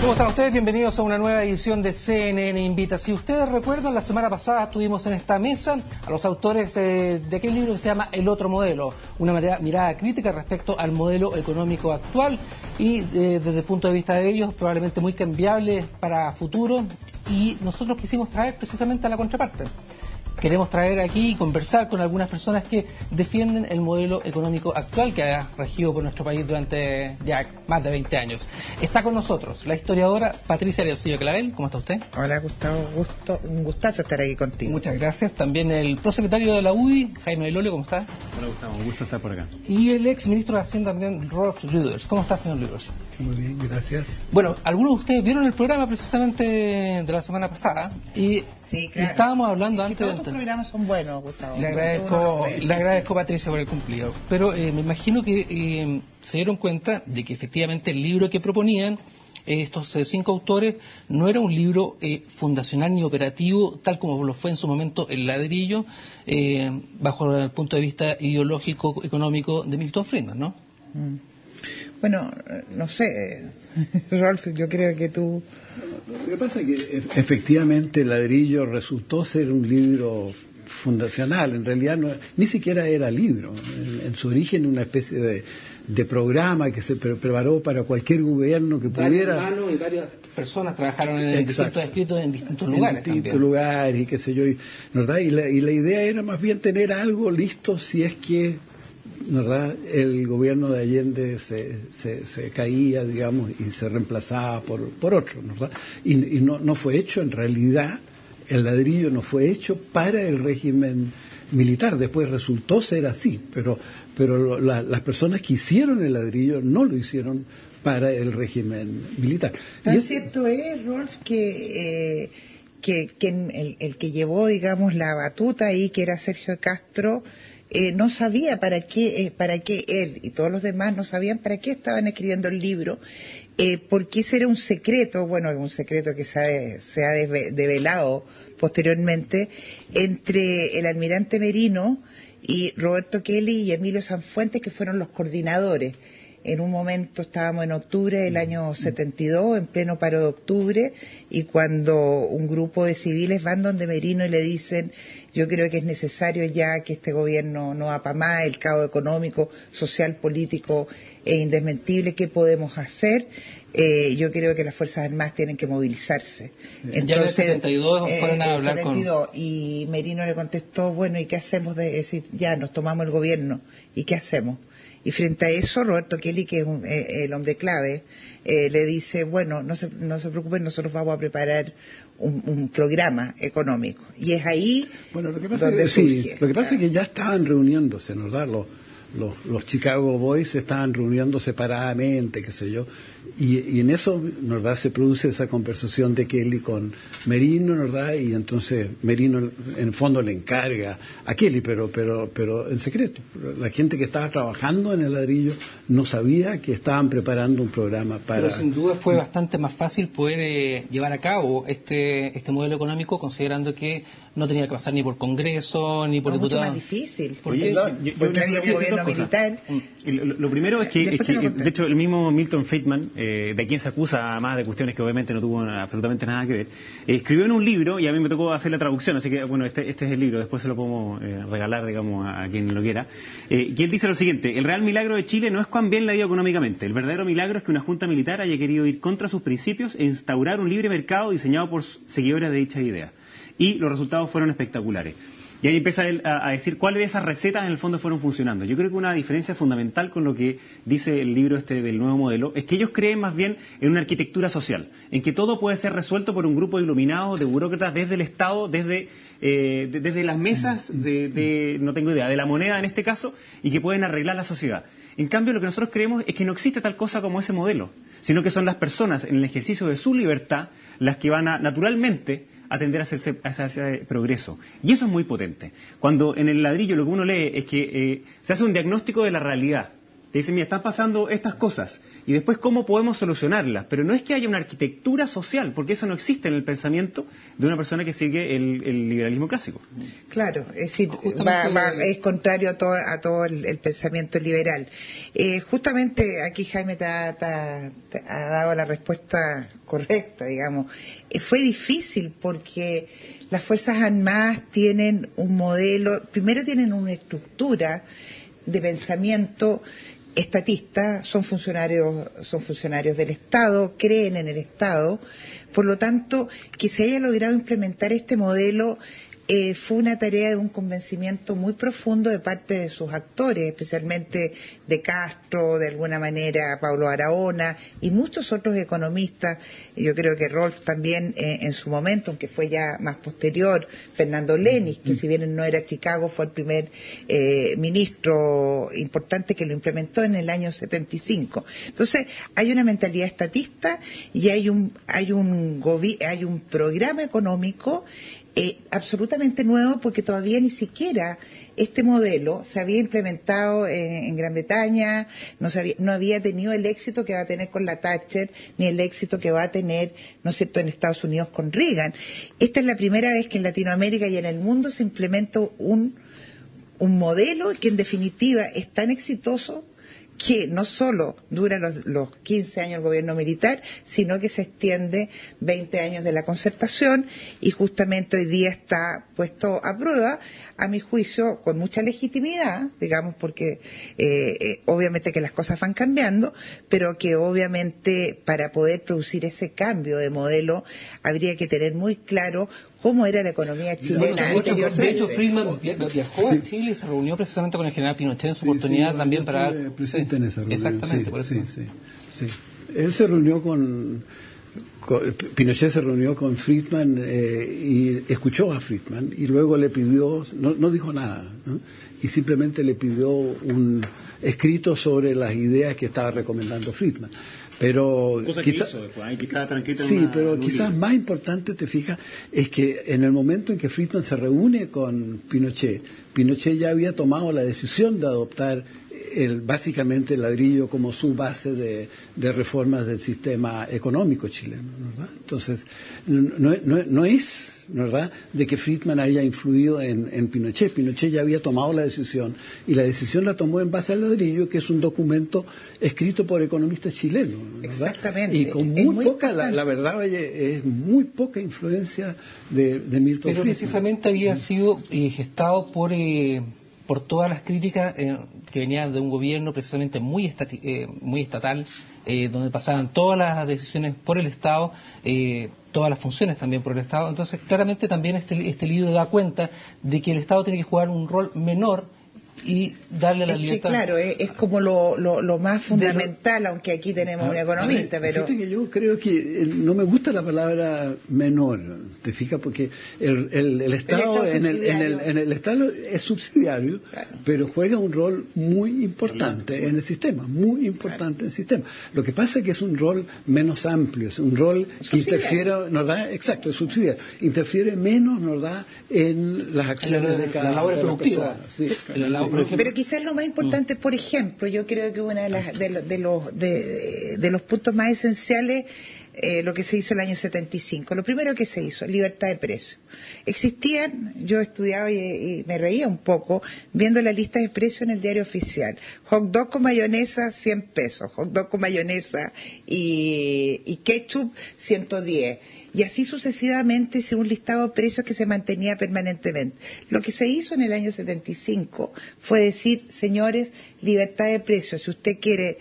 ¿Cómo están ustedes? Bienvenidos a una nueva edición de CNN Invita. Si ustedes recuerdan, la semana pasada tuvimos en esta mesa a los autores de aquel libro que se llama El Otro Modelo, una mirada crítica respecto al modelo económico actual y desde el punto de vista de ellos probablemente muy cambiable para futuro, y nosotros quisimos traer precisamente a la contraparte. Queremos traer aquí y conversar con algunas personas que defienden el modelo económico actual que ha regido por nuestro país durante ya más de 20 años. Está con nosotros la historiadora Patricia Arencillo Clavel. ¿Cómo está usted? Hola, Gustavo. Un gustazo estar aquí contigo. Muchas gracias. También el prosecretario de la UDI, Jaime Belolio. ¿Cómo está? Hola, Gustavo. Un gusto estar por acá. Y el ex ministro de Hacienda también, Rolf Rüders. ¿Cómo está, señor Rüders? Muy bien, gracias. Bueno, algunos de ustedes vieron el programa precisamente de la semana pasada y, sí, claro. Y estábamos hablando es que antes... Todos tus programas son buenos, Gustavo. Le agradezco, Patricia, por el cumplido. Pero me imagino que se dieron cuenta de que efectivamente el libro que proponían estos 5 autores no era un libro fundacional ni operativo, tal como lo fue en su momento El Ladrillo, bajo el punto de vista ideológico, económico de Milton Friedman, ¿no? Bueno, no sé, Rolf, yo creo que tú... Lo que pasa es que efectivamente El Ladrillo resultó ser un libro fundacional, en realidad ni siquiera era libro, en su origen una especie de programa que se preparó para cualquier gobierno que pudiera... Varios hermanos y varias personas trabajaron en distintos escritos en distintos lugares. En distintos lugares y qué sé yo, ¿verdad? Y la idea era más bien tener algo listo si es que, ¿verdad?, el gobierno de Allende se caía, digamos, y se reemplazaba por otro, ¿verdad? Y no fue hecho, en realidad, El Ladrillo no fue hecho para el régimen militar. Después resultó ser así, pero las personas que hicieron El Ladrillo no lo hicieron para el régimen militar. Tan cierto es, Rolf, que el que llevó, digamos, la batuta ahí, que era Sergio Castro, no sabía para qué él y todos los demás no sabían para qué estaban escribiendo el libro, porque ese era un secreto, bueno, un secreto que se ha develado posteriormente, entre el almirante Merino y Roberto Kelly y Emilio Sanfuentes, que fueron los coordinadores. En un momento estábamos en octubre del año 72, en pleno paro de octubre, y cuando un grupo de civiles van donde Merino y le dicen: yo creo que es necesario ya que este gobierno no va para más, el caos económico, social, político es indesmentible, ¿qué podemos hacer? Yo creo que las Fuerzas Armadas tienen que movilizarse. Entonces, ya en el 72 fueron a hablar 72, y Merino le contestó: bueno, ¿y qué hacemos? De decir, ya nos tomamos el gobierno, ¿y qué hacemos? Y frente a eso, Roberto Kelly, que es el hombre clave, le dice: bueno, no se preocupen, nosotros vamos a preparar un programa económico. Y es ahí donde surge. Lo que pasa es que ya estaban reuniéndose, ¿verdad? Los Chicago Boys estaban reuniendo separadamente, qué sé yo, y en eso, ¿verdad?, se produce esa conversación de Kelly con Merino, ¿verdad? Y entonces Merino en el fondo le encarga a Kelly, pero en secreto. La gente que estaba trabajando en El Ladrillo no sabía que estaban preparando un programa para... Pero sin duda fue bastante más fácil poder llevar a cabo este modelo económico, considerando que no tenía que pasar ni por Congreso, ni por diputados. Es mucho más difícil, porque había un gobierno militar. Lo primero es que de hecho, el mismo Milton Friedman, de quien se acusa, además de cuestiones que obviamente no tuvo absolutamente nada que ver, escribió en un libro, y a mí me tocó hacer la traducción, así que bueno, este es el libro, después se lo podemos regalar, digamos, a quien lo quiera, que él dice lo siguiente: el real milagro de Chile no es cuán bien le ha ido económicamente, el verdadero milagro es que una junta militar haya querido ir contra sus principios e instaurar un libre mercado diseñado por seguidores de dicha idea. Y los resultados fueron espectaculares. Y ahí empieza él a decir cuáles de esas recetas en el fondo fueron funcionando. Yo creo que una diferencia fundamental con lo que dice el libro del nuevo modelo es que ellos creen más bien en una arquitectura social, en que todo puede ser resuelto por un grupo de iluminados, de burócratas, desde el Estado, desde las mesas, no tengo idea, de la moneda en este caso, y que pueden arreglar la sociedad. En cambio, lo que nosotros creemos es que no existe tal cosa como ese modelo, sino que son las personas en el ejercicio de su libertad las que van a naturalmente atender hacia ese progreso. Y eso es muy potente. Cuando en El Ladrillo lo que uno lee es que se hace un diagnóstico de la realidad, te dicen, mira, están pasando estas cosas, y después cómo podemos solucionarlas, pero no es que haya una arquitectura social, porque eso no existe en el pensamiento de una persona que sigue el liberalismo clásico. Claro, es decir, es contrario a todo el pensamiento liberal. Justamente aquí Jaime te ha dado la respuesta correcta, digamos. Fue difícil porque las Fuerzas Armadas tienen un modelo, primero tienen una estructura de pensamiento estatista, son funcionarios del Estado, creen en el Estado, por lo tanto, que se haya logrado implementar este modelo fue una tarea de un convencimiento muy profundo de parte de sus actores, especialmente de Castro, de alguna manera Pablo Araona y muchos otros economistas. Yo creo que Rolf también en su momento, aunque fue ya más posterior, Fernando Lenis, que si bien no era Chicago, fue el primer ministro importante que lo implementó en el año 75. Entonces, hay una mentalidad estatista y hay un programa económico absolutamente nuevo, porque todavía ni siquiera este modelo se había implementado en Gran Bretaña, no había tenido el éxito que va a tener con la Thatcher, ni el éxito que va a tener, ¿no es cierto?, en Estados Unidos con Reagan. Esta es la primera vez que en Latinoamérica y en el mundo se implementa un modelo que en definitiva es tan exitoso que no solo dura los 15 años del gobierno militar, sino que se extiende 20 años de la concertación, y justamente hoy día está puesto a prueba, a mi juicio, con mucha legitimidad, digamos, porque obviamente que las cosas van cambiando, pero que obviamente para poder producir ese cambio de modelo habría que tener muy claro cómo era la economía chilena anteriormente. De hecho, Friedman viajó a Chile y se reunió precisamente con el general Pinochet en su oportunidad también para... presente en esa reunión. Exactamente, por eso. Sí. Él se reunió Pinochet se reunió con Friedman y escuchó a Friedman y luego le pidió, no dijo nada, ¿no? Y simplemente le pidió un escrito sobre las ideas que estaba recomendando Friedman. Pero quizás más importante, te fijas, es que en el momento en que Friedman se reúne con Pinochet ya había tomado la decisión de adoptar básicamente el ladrillo como su base de reformas del sistema económico chileno, ¿verdad? Entonces, no es, ¿verdad?, de que Friedman haya influido en Pinochet. Pinochet ya había tomado la decisión, y la decisión la tomó en base al ladrillo, que es un documento escrito por economistas chilenos, ¿verdad? Exactamente. Y con muy poca, la verdad, es muy poca influencia de Milton Friedman. Pero precisamente había sido gestado por todas las críticas que venían de un gobierno precisamente muy estatal, donde pasaban todas las decisiones por el Estado, todas las funciones también por el Estado. Entonces, claramente también este libro da cuenta de que el Estado tiene que jugar un rol menor y darle la libertad. Claro, es como lo más fundamental, aunque aquí tenemos un economista, pero... Fíjate que yo creo que no me gusta la palabra menor, ¿te fijas? Porque el Estado en el Estado es subsidiario, claro, pero juega un rol muy importante en el sistema, muy importante en el sistema. Lo que pasa es que es un rol menos amplio, es un rol que interfiere, nos da, exacto, es subsidiario, interfiere menos, nos da en las acciones de cada labor productiva. Sí, pero quizás lo más importante, por ejemplo, yo creo que una de los puntos más esenciales, lo que se hizo el año 75. Lo primero que se hizo, libertad de precios. Existían, yo estudiaba y me reía un poco viendo la lista de precios en el diario oficial. Hot dog con mayonesa, 100 pesos. Hot dog con mayonesa y ketchup, 110. Y así sucesivamente, sin un listado de precios que se mantenía permanentemente. Lo que se hizo en el año 75 fue decir, señores, libertad de precios. Si usted quiere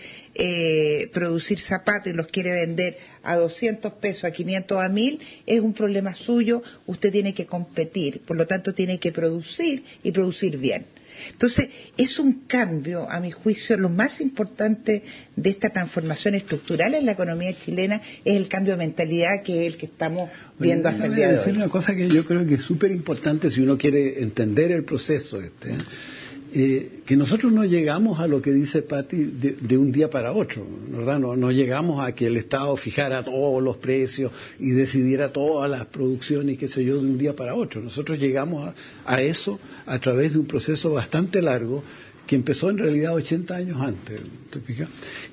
producir zapatos y los quiere vender a 200 pesos, a 500, a 1000, es un problema suyo. Usted tiene que competir, por lo tanto tiene que producir y producir bien. Entonces, es un cambio, a mi juicio, lo más importante de esta transformación estructural en la economía chilena es el cambio de mentalidad, que es el que estamos viendo hasta el día de hoy. Una cosa que yo creo que es súper importante si uno quiere entender el proceso que nosotros no llegamos a lo que dice Patti de un día para otro, ¿verdad? No llegamos a que el Estado fijara todos los precios y decidiera todas las producciones y qué sé yo de un día para otro. Nosotros llegamos a eso a través de un proceso bastante largo que empezó en realidad 80 años antes, ¿te fijas?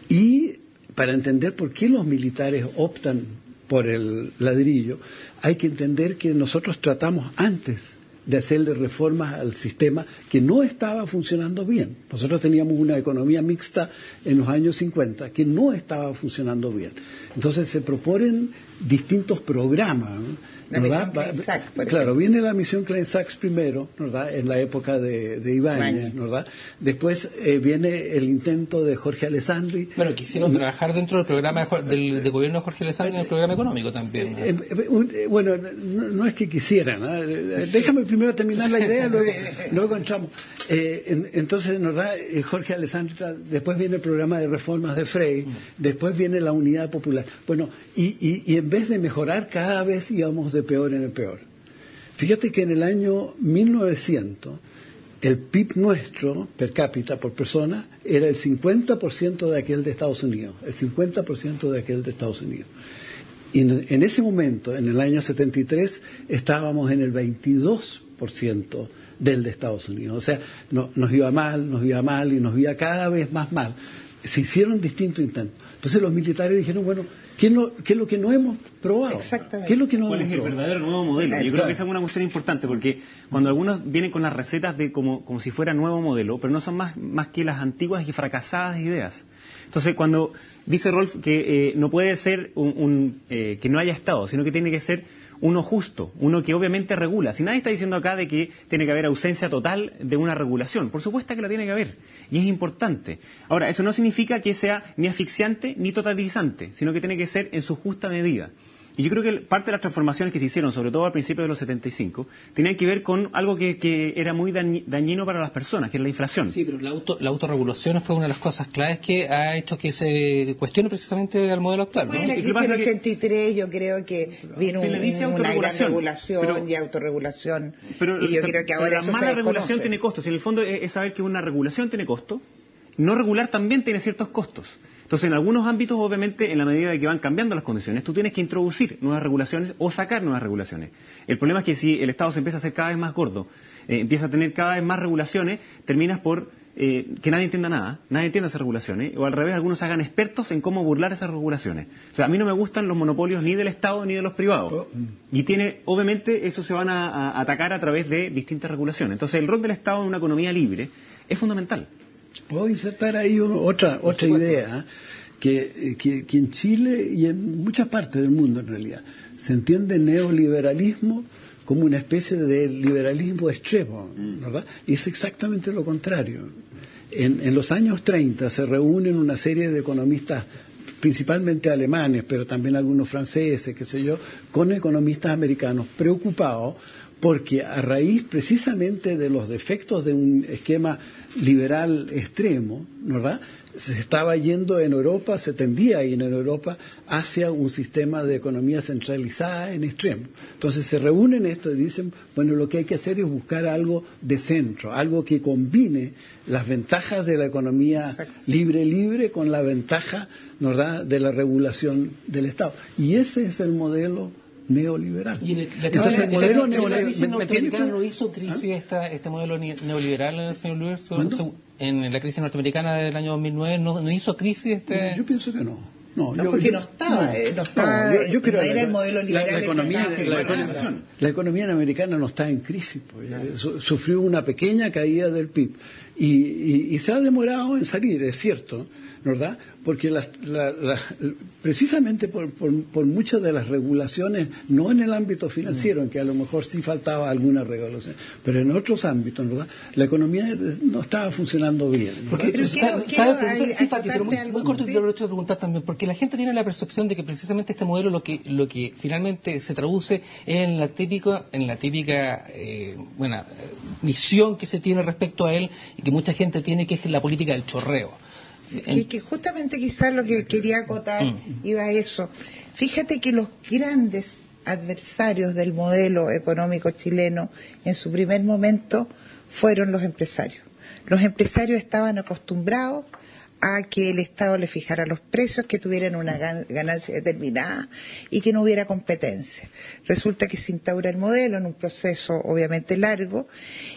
Y para entender por qué los militares optan por el ladrillo, hay que entender que nosotros tratamos antes de hacerle reformas al sistema que no estaba funcionando bien. Nosotros teníamos una economía mixta en los años 50 que no estaba funcionando bien. Entonces se proponen distintos programas, ¿no? La misión Klein-Sachs, claro, viene la misión Klein-Sachs primero, ¿verdad? En la época de Ibáñez, ¿verdad? Después viene el intento de Jorge Alessandri. Bueno, quisieron trabajar dentro del programa de gobierno de Jorge Alessandri en el programa económico también, ¿no? Bueno, no es que quisieran, ¿no? Déjame primero terminar la idea, luego entramos. Entonces, ¿verdad? Jorge Alessandri, después viene el programa de reformas de Frey, después viene la Unidad Popular. Bueno, y en vez de mejorar, cada vez íbamos de peor en el peor. Fíjate que en el año 1900 el PIB nuestro per cápita por persona era el 50% de aquel de Estados Unidos, el 50% de aquel de Estados Unidos. Y en ese momento, en el año 73, estábamos en el 22% del de Estados Unidos. O sea, nos iba mal y nos iba cada vez más mal. Se hicieron distintos intentos. Entonces los militares dijeron, bueno, ¿qué es lo que no hemos probado? Exactamente. ¿Qué es lo que no ¿Cuál hemos es el probado? verdadero nuevo modelo? Yo creo que esa es una cuestión importante, porque cuando algunos vienen con las recetas de como si fuera nuevo modelo, pero no son más que las antiguas y fracasadas ideas. Entonces, cuando dice Rolf que no puede ser que no haya Estado, sino que tiene que ser uno justo, uno que obviamente regula. Si nadie está diciendo acá de que tiene que haber ausencia total de una regulación, por supuesto que la tiene que haber, y es importante. Ahora, eso no significa que sea ni asfixiante ni totalizante, sino que tiene que ser en su justa medida. Y yo creo que parte de las transformaciones que se hicieron, sobre todo al principio de los 75, tenían que ver con algo que era muy dañino para las personas, que es la inflación. Sí, pero la autorregulación fue una de las cosas claves que ha hecho que se cuestione precisamente al modelo actual, ¿no? Bueno, en la crisis del 83 yo creo que vino una gran regulación y autorregulación, y yo creo que ahora la mala regulación tiene costos. En el fondo es saber que una regulación tiene costo, no regular también tiene ciertos costos. Entonces, en algunos ámbitos, obviamente, en la medida de que van cambiando las condiciones, tú tienes que introducir nuevas regulaciones o sacar nuevas regulaciones. El problema es que si el Estado se empieza a hacer cada vez más gordo, empieza a tener cada vez más regulaciones, terminas por que nadie entienda nada, nadie entienda esas regulaciones, o al revés, algunos se hagan expertos en cómo burlar esas regulaciones. O sea, a mí no me gustan los monopolios ni del Estado ni de los privados. Y obviamente, eso se van a atacar a través de distintas regulaciones. Entonces, el rol del Estado en una economía libre es fundamental. Puedo insertar ahí otra idea, que en Chile y en muchas partes del mundo en realidad se entiende neoliberalismo como una especie de liberalismo extremo, ¿verdad? Y es exactamente lo contrario. En los años 30 se reúnen una serie de economistas, principalmente alemanes, pero también algunos franceses, qué sé yo, con economistas americanos preocupados porque a raíz precisamente de los defectos de un esquema liberal extremo, ¿verdad?, se estaba yendo en Europa, se tendía a ir en Europa hacia un sistema de economía centralizada en extremo. Entonces se reúnen esto y dicen, bueno, lo que hay que hacer es buscar algo de centro, algo que combine las ventajas de la economía libre con la ventaja, ¿verdad?, de la regulación del Estado. Y ese es el modelo neoliberal. Y entonces el modelo neoliberal no hizo crisis este modelo neoliberal, señor Luis, en la crisis norteamericana del año 2009 no hizo crisis Yo pienso que no. Porque no estaba, yo creo era el modelo liberal. La economía americana no está en crisis, sufrió una pequeña caída del PIB y se ha demorado en salir, es cierto, ¿verdad? Porque precisamente por muchas de las regulaciones, no en el ámbito financiero, en que a lo mejor sí faltaba alguna regulación, pero en otros ámbitos, ¿verdad?, la economía no estaba funcionando bien. Porque, muy corto, te lo quiero preguntar también, porque la gente tiene la percepción de que precisamente este modelo lo que finalmente se traduce en la típica visión que se tiene respecto a él y que mucha gente tiene, que es la política del chorreo. Que justamente quizás lo que quería acotar iba a eso. Fíjate que los grandes adversarios del modelo económico chileno en su primer momento fueron los empresarios. Los empresarios estaban acostumbrados a que el Estado le fijara los precios, que tuvieran una ganancia determinada y que no hubiera competencia. Resulta que se instaura el modelo en un proceso obviamente largo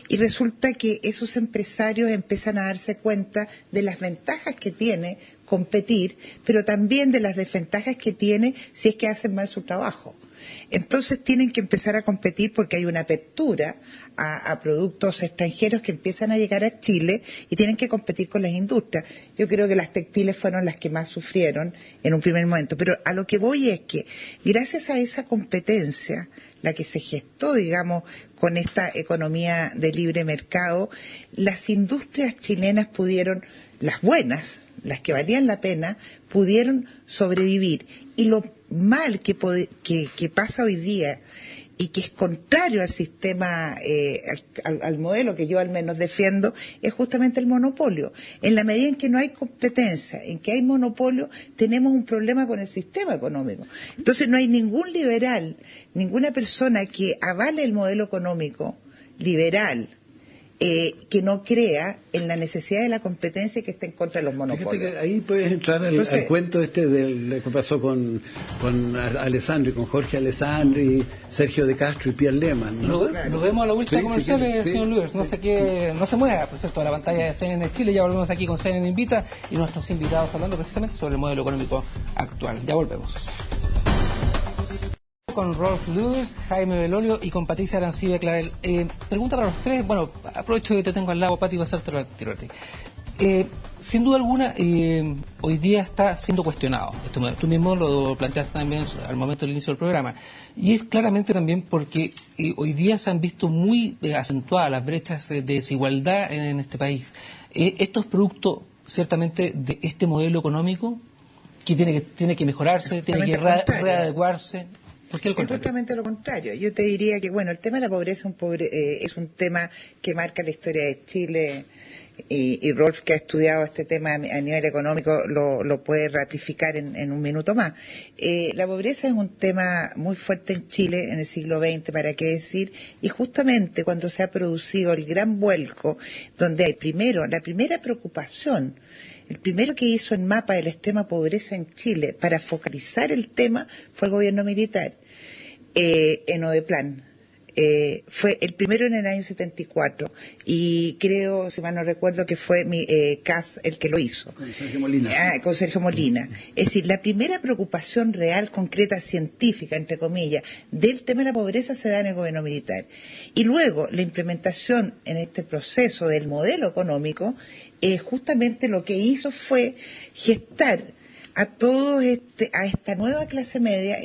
y resulta que esos empresarios empiezan a darse cuenta de las ventajas que tiene competir, pero también de las desventajas que tiene si es que hacen mal su trabajo. Entonces tienen que empezar a competir porque hay una apertura a productos extranjeros que empiezan a llegar a Chile y tienen que competir con las industrias. Yo creo que las textiles fueron las que más sufrieron en un primer momento, pero a lo que voy es que gracias a esa competencia, la que se gestó, digamos, con esta economía de libre mercado, las industrias chilenas pudieron, las buenas, las que valían la pena, pudieron sobrevivir. Y lo mal que pasa hoy día y que es contrario al sistema, al modelo que yo al menos defiendo, es justamente el monopolio. En la medida en que no hay competencia, en que hay monopolio, tenemos un problema con el sistema económico. Entonces no hay ningún liberal, ninguna persona que avale el modelo económico liberal, que no crea en la necesidad de la competencia que esté en contra de los monopolios. Fíjate que ahí puedes entrar al cuento este de que pasó con Alessandri, con Jorge Alessandri, Sergio de Castro y Pierre Lehmann, ¿no? Nos vemos a la última comercial, señor Luis. No sé qué, no se mueva, por cierto, a la pantalla de CNN Chile. Ya volvemos aquí con CNN Invita y nuestros invitados hablando precisamente sobre el modelo económico actual. Ya volvemos. Con Rolf Lewis, Jaime Belolio y con Patricia Arancibia Clavel. Pregunta para los tres. Bueno, aprovecho que te tengo al lado, Pati, va a hacerte el tiro a ti. Sin duda alguna, hoy día está siendo cuestionado. Tú mismo lo planteaste también al momento del inicio del programa. Y es claramente también porque hoy día se han visto muy acentuadas las brechas de desigualdad en este país. Esto es producto, ciertamente, de este modelo económico que tiene que mejorarse, tiene que readecuarse. Es justamente lo contrario. Yo te diría que, bueno, el tema de la pobreza es un tema que marca la historia de Chile y Rolf, que ha estudiado este tema a nivel económico, lo puede ratificar en un minuto más. La pobreza es un tema muy fuerte en Chile en el siglo XX, para qué decir, y justamente cuando se ha producido el gran vuelco, donde hay la primera preocupación, el primero que hizo el mapa de la extrema pobreza en Chile para focalizar el tema fue el gobierno militar, en Odeplan. Fue el primero en el año 74 y creo, si mal no recuerdo, que fue Kass el que lo hizo. Con Sergio Molina. Con Sergio Molina. Es decir, la primera preocupación real, concreta, científica, entre comillas, del tema de la pobreza se da en el gobierno militar. Y luego, la implementación en este proceso del modelo económico, justamente lo que hizo fue gestar a esta nueva clase media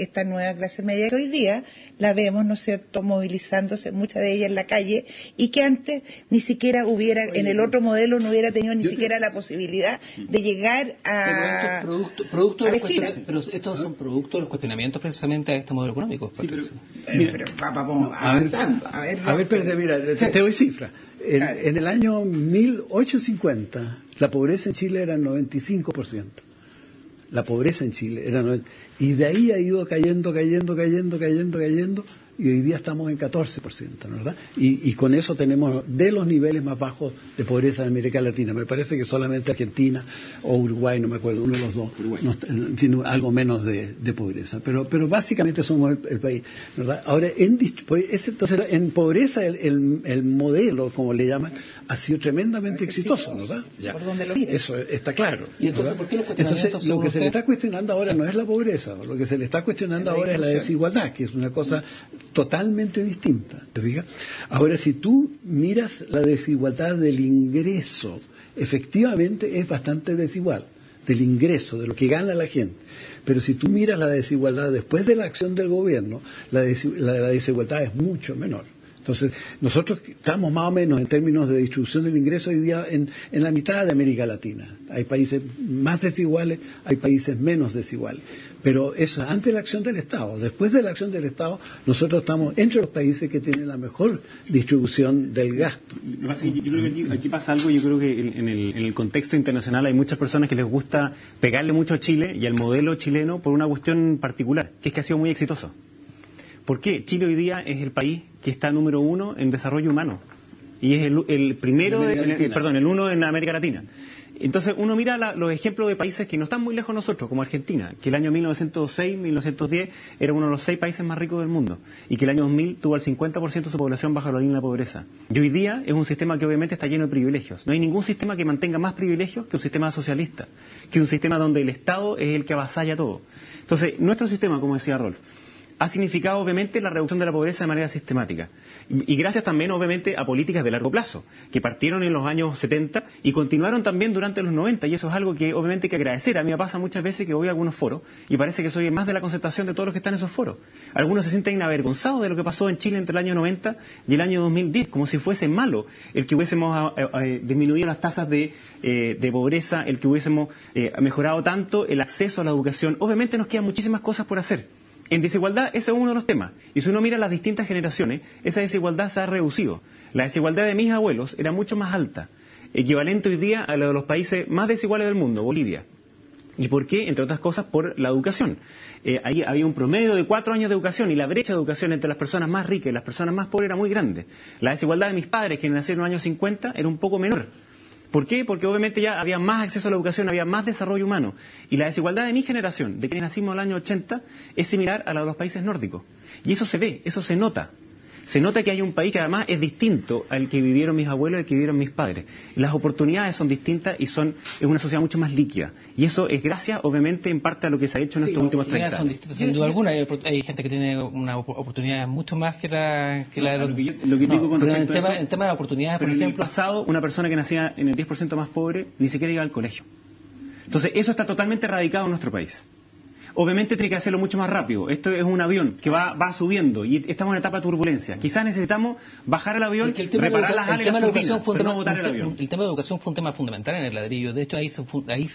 que hoy día la vemos, ¿no es cierto?, movilizándose, muchas de ellas en la calle, y que antes ni siquiera en el otro modelo no hubiera tenido ni siquiera la posibilidad de llegar a... Pero estos son productos de los cuestionamientos precisamente a este modelo económico. Sí, pero vamos avanzando. A ver, espérate, mira, te doy cifra. En el año 1850, la pobreza en Chile era 95%. La pobreza en Chile era 90%. Y de ahí ha ido cayendo, y hoy día estamos en 14%, ¿no? ¿Verdad? Y con eso tenemos de los niveles más bajos de pobreza en América Latina. Me parece que solamente Argentina o Uruguay, no me acuerdo, uno de los dos, tiene algo menos de pobreza. Pero básicamente somos el país, ¿verdad? Ahora, entonces, en pobreza el modelo, como le llaman, ha sido tremendamente exitoso, ¿verdad? Por donde lo mires. Eso está claro. ¿Y entonces por qué los cuestionamientos? Entonces, lo que se le está cuestionando ahora no es la pobreza, lo que se le está cuestionando ahora es la desigualdad, que es una cosa totalmente distinta, ¿te fijas? Ahora, si tú miras la desigualdad del ingreso, efectivamente es bastante desigual, del ingreso, de lo que gana la gente. Pero si tú miras la desigualdad después de la acción del gobierno, la desigualdad es mucho menor. Entonces, nosotros estamos más o menos en términos de distribución del ingreso hoy día en la mitad de América Latina. Hay países más desiguales, hay países menos desiguales. Pero eso antes de la acción del Estado. Después de la acción del Estado, nosotros estamos entre los países que tienen la mejor distribución del gasto. Yo creo que aquí pasa algo. Yo creo que en el contexto internacional hay muchas personas que les gusta pegarle mucho a Chile y al modelo chileno por una cuestión particular, que es que ha sido muy exitoso. ¿Por qué? Chile hoy día es el país que está número 1 en desarrollo humano y es el primero, el 1 en América Latina. Entonces uno mira los ejemplos de países que no están muy lejos de nosotros, como Argentina, que el año 1906, 1910 era uno de los 6 países más ricos del mundo y que el año 2000 tuvo el 50% de su población bajo la línea de pobreza. Y hoy día es un sistema que obviamente está lleno de privilegios. No hay ningún sistema que mantenga más privilegios que un sistema socialista, que un sistema donde el Estado es el que avasalla todo. Entonces, nuestro sistema, como decía Rolf, ha significado obviamente la reducción de la pobreza de manera sistemática. Y gracias también obviamente a políticas de largo plazo, que partieron en los años 70 y continuaron también durante los 90, y eso es algo que obviamente hay que agradecer. A mí me pasa muchas veces que voy a algunos foros y parece que soy más de la concentración de todos los que están en esos foros. Algunos se sienten avergonzados de lo que pasó en Chile entre el año 90 y el año 2010, como si fuese malo el que hubiésemos disminuido las tasas de pobreza, el que hubiésemos mejorado tanto el acceso a la educación. Obviamente nos quedan muchísimas cosas por hacer. En desigualdad, ese es uno de los temas. Y si uno mira las distintas generaciones, esa desigualdad se ha reducido. La desigualdad de mis abuelos era mucho más alta, equivalente hoy día a la de los países más desiguales del mundo, Bolivia. ¿Y por qué? Entre otras cosas, por la educación. Ahí había un promedio de 4 años de educación y la brecha de educación entre las personas más ricas y las personas más pobres era muy grande. La desigualdad de mis padres, que nacieron en los años 50, era un poco menor. ¿Por qué? Porque obviamente ya había más acceso a la educación, había más desarrollo humano. Y la desigualdad de mi generación, de quienes nacimos en el año 80, es similar a la de los países nórdicos. Y eso se ve, eso se nota. Se nota que hay un país que además es distinto al que vivieron mis abuelos y al que vivieron mis padres. Las oportunidades son distintas y es una sociedad mucho más líquida. Y eso es gracias, obviamente, en parte a lo que se ha hecho en estos últimos 30 años. Son distintas, sin duda alguna. Hay gente que tiene una oportunidad mucho más que la de los... Lo que digo con respecto a eso, en tema de oportunidades, por ejemplo... En el pasado, una persona que nacía en el 10% más pobre ni siquiera iba al colegio. Entonces, eso está totalmente erradicado en nuestro país. Obviamente tiene que hacerlo mucho más rápido. Esto es un avión que va subiendo y estamos en etapa de turbulencia. Quizás necesitamos bajar el avión, reparar las alas y las turbinas, pero no botar el avión. El tema de educación fue un tema fundamental en el ladrillo. De hecho, ahí se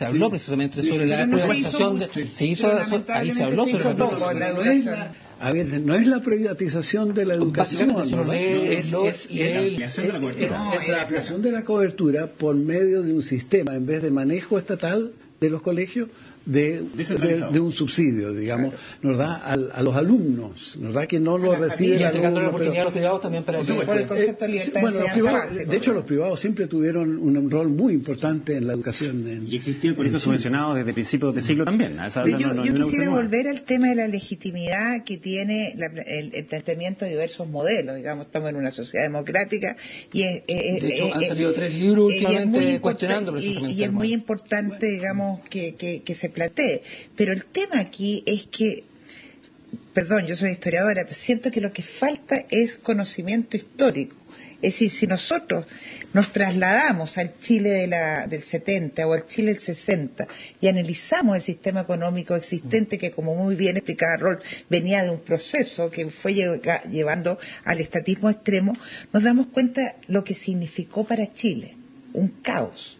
habló precisamente sobre la privatización. Ahí se habló sobre la educación. A ver, no es la privatización de la educación, es la ampliación de la cobertura por medio de un sistema, en vez de manejo estatal de los colegios, de un subsidio, digamos, nos da a los alumnos, nos da que no lo reciben. Y entregando la oportunidad a los privados también para por el concepto de libertad de enseñanza básica. De hecho, los privados siempre tuvieron un rol muy importante en la educación. Y existía el colegio subvencionado desde principios de siglo también. Yo quisiera volver al tema de la legitimidad que tiene el planteamiento de diversos modelos. Digamos, estamos en una sociedad democrática y de hecho, han salido 3 libros últimamente cuestionando precisamente. Y es muy importante, digamos, que se platee. Pero el tema aquí es que, perdón, yo soy historiadora, pero siento que lo que falta es conocimiento histórico. Es decir, si nosotros nos trasladamos al Chile del 70 o al Chile del 60 y analizamos el sistema económico existente, que como muy bien explicaba Rolf, venía de un proceso que fue llevando al estatismo extremo, nos damos cuenta lo que significó para Chile. Un caos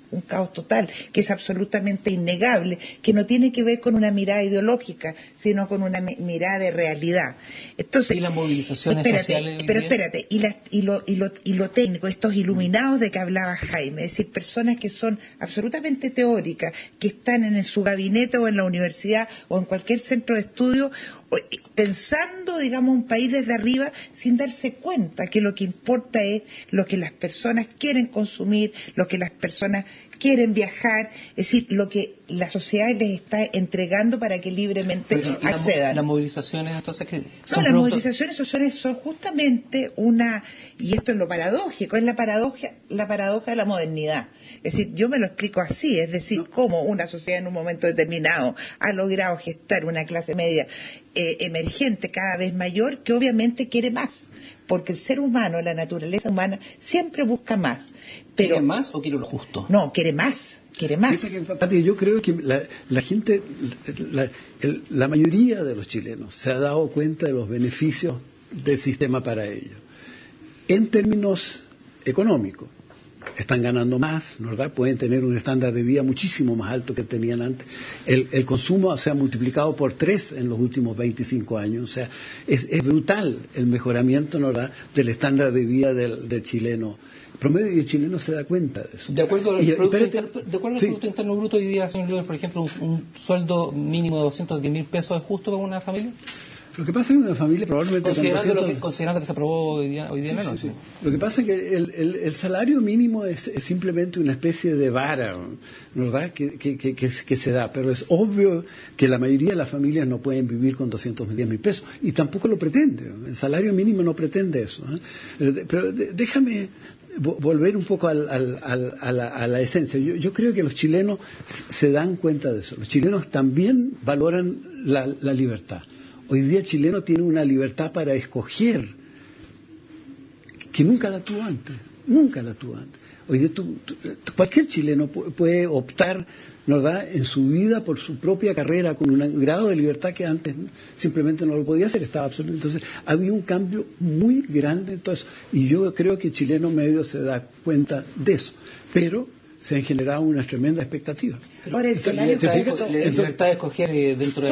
total, que es absolutamente innegable, que no tiene que ver con una mirada ideológica, sino con una mirada de realidad. Entonces, y las movilizaciones sociales. Pero espérate, y lo técnico, estos iluminados de que hablaba Jaime, es decir, personas que son absolutamente teóricas, que están en su gabinete o en la universidad o en cualquier centro de estudio, pensando, digamos, un país desde arriba, sin darse cuenta que lo que importa es lo que las personas quieren consumir, lo que las personas quieren viajar, es decir, lo que la sociedad les está entregando para que libremente accedan. Las movilizaciones, entonces, que son las movilizaciones sociales son justamente y esto es lo paradójico, es la paradoja de la modernidad. Es decir, yo me lo explico así, es decir, cómo una sociedad en un momento determinado ha logrado gestar una clase media emergente cada vez mayor, que obviamente quiere más, porque el ser humano, la naturaleza humana, siempre busca más. Pero, ¿quiere más o quiere lo justo? No, quiere más. Yo creo que la gente, la mayoría de los chilenos se ha dado cuenta de los beneficios del sistema para ellos. En términos económicos, están ganando más, ¿verdad? Pueden tener un estándar de vida muchísimo más alto que tenían antes. El consumo se ha multiplicado por 3 en los últimos 25 años. O sea, es brutal el mejoramiento, ¿verdad?, del estándar de vida del chileno. promedio del chileno se da cuenta de eso. De acuerdo al Producto Interno Bruto, hoy día, señor Luis, por ejemplo, un sueldo mínimo de 210.000 pesos es justo para una familia. Lo que pasa es que una familia probablemente... Considerando que se aprobó hoy día en la noche. Sí. Lo que pasa es que el salario mínimo es simplemente una especie de vara, ¿verdad?, que se da, pero es obvio que la mayoría de las familias no pueden vivir con 210.000 pesos, y tampoco lo pretende. El salario mínimo no pretende eso, ¿eh? Pero déjame volver un poco a la esencia. Yo creo que los chilenos se dan cuenta de eso. Los chilenos también valoran la libertad. Hoy día el chileno tiene una libertad para escoger que nunca la tuvo antes. Hoy día cualquier chileno puede optar, ¿verdad?, en su vida por su propia carrera con un grado de libertad que antes simplemente no lo podía hacer, estaba absoluto. Entonces había un cambio muy grande en todo eso, y yo creo que el chileno medio se da cuenta de eso, pero se han generado unas tremendas expectativas. Ahora, la libertad de escoger dentro